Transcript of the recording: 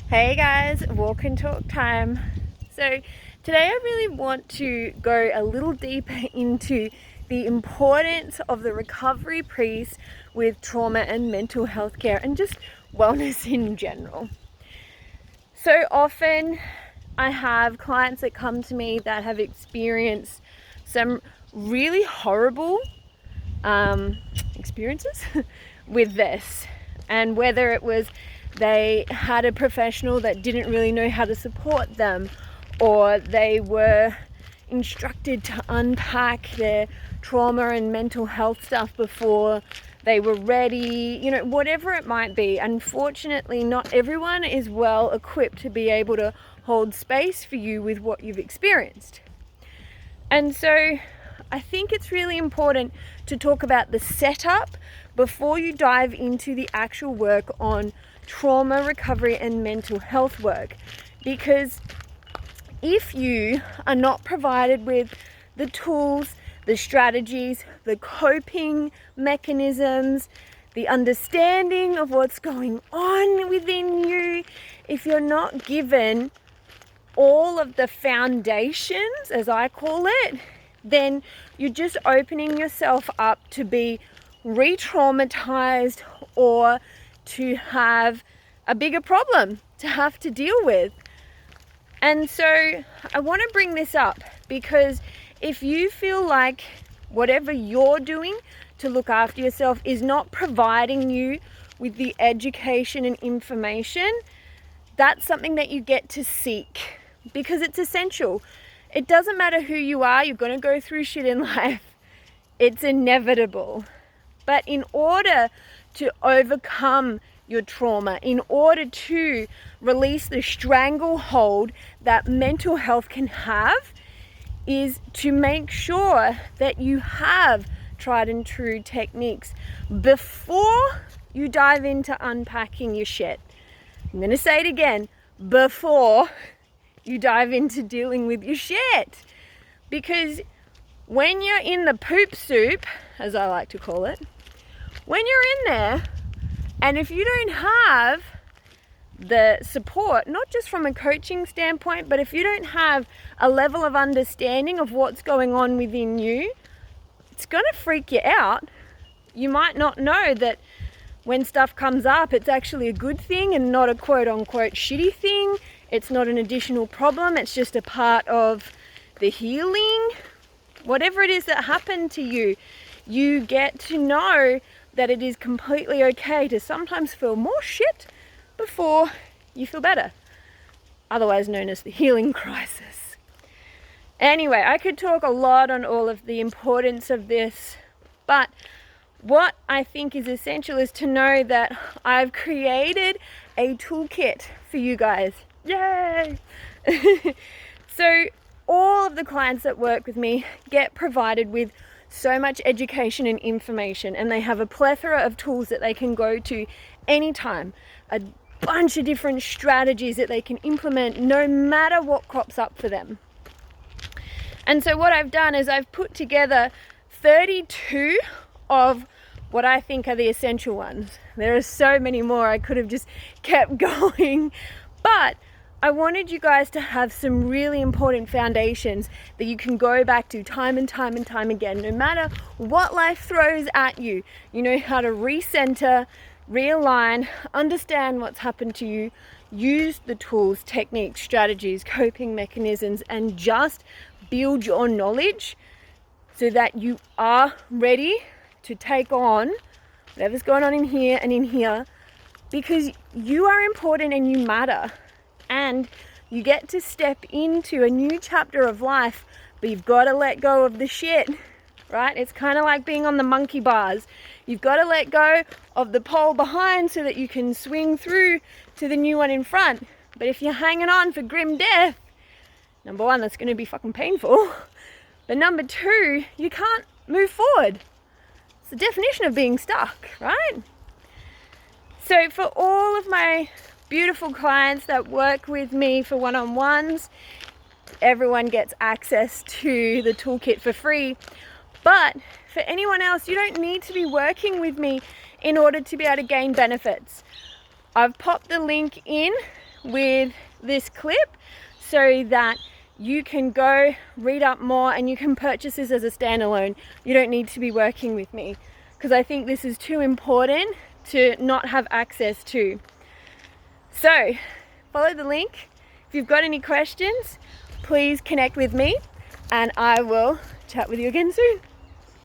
Hey guys, walk and talk time. So today I really want to go a little deeper into the importance of the recovery piece with trauma and mental health care and just wellness in general. So often I have clients that come to me that have experienced some really horrible experiences with this, and whether it was they had a professional that didn't really know how to support them, or they were instructed to unpack their trauma and mental health stuff before they were ready, whatever it might be. Unfortunately, not everyone is well equipped to be able to hold space for you with what you've experienced. And so I think it's really important to talk about the setup before you dive into the actual work on trauma recovery and mental health work. Because if you are not provided with the tools, the strategies, the coping mechanisms, the understanding of what's going on within you, if you're not given all of the foundations, as I call it, then you're just opening yourself up to be re-traumatized or to have a bigger problem to have to deal with. And so I want to bring this up because if you feel like whatever you're doing to look after yourself is not providing you with the education and information, that's something that you get to seek because it's essential. It doesn't matter who you are, you're going to go through shit in life. It's inevitable. But in order to overcome your trauma, in order to release the stranglehold that mental health can have, is to make sure that you have tried and true techniques before you dive into unpacking your shit. I'm going to say it again, before you dive into dealing with your shit. Because when you're in the poop soup, as I like to call it, when you're in there, and if you don't have the support, not just from a coaching standpoint, but if you don't have a level of understanding of what's going on within you, it's going to freak you out. You might not know that when stuff comes up, it's actually a good thing and not a quote unquote shitty thing. It's not an additional problem. It's just a part of the healing. Whatever it is that happened to you, you get to know that it is completely okay to sometimes feel more shit before you feel better. Otherwise known as the healing crisis. Anyway, I could talk a lot on all of the importance of this, but what I think is essential is to know that I've created a toolkit for you guys. Yay! So all of the clients that work with me get provided with so much education and information, and they have a plethora of tools that they can go to anytime, a bunch of different strategies that they can implement no matter what crops up for them. And so what I've done is I've put together 32 of what I think are the essential ones. There are so many more, I could have just kept going, but I wanted you guys to have some really important foundations that you can go back to time and time and time again. No matter what life throws at you, you know how to recenter, realign, understand what's happened to you, use the tools, techniques, strategies, coping mechanisms, and just build your knowledge so that you are ready to take on whatever's going on in here and in here, because you are important and you matter. And you get to step into a new chapter of life, but you've got to let go of the shit, right? It's kind of like being on the monkey bars. You've got to let go of the pole behind so that you can swing through to the new one in front. But if you're hanging on for grim death, number one, that's going to be fucking painful. But number two, you can't move forward. It's the definition of being stuck, right? So for all of my beautiful clients that work with me for one-on-ones, everyone gets access to the toolkit for free. But for anyone else, you don't need to be working with me in order to be able to gain benefits. I've popped the link in with this clip so that you can go read up more and you can purchase this as a standalone. You don't need to be working with me, because I think this is too important to not have access to. So follow the link. If you've got any questions, please connect with me and I will chat with you again soon.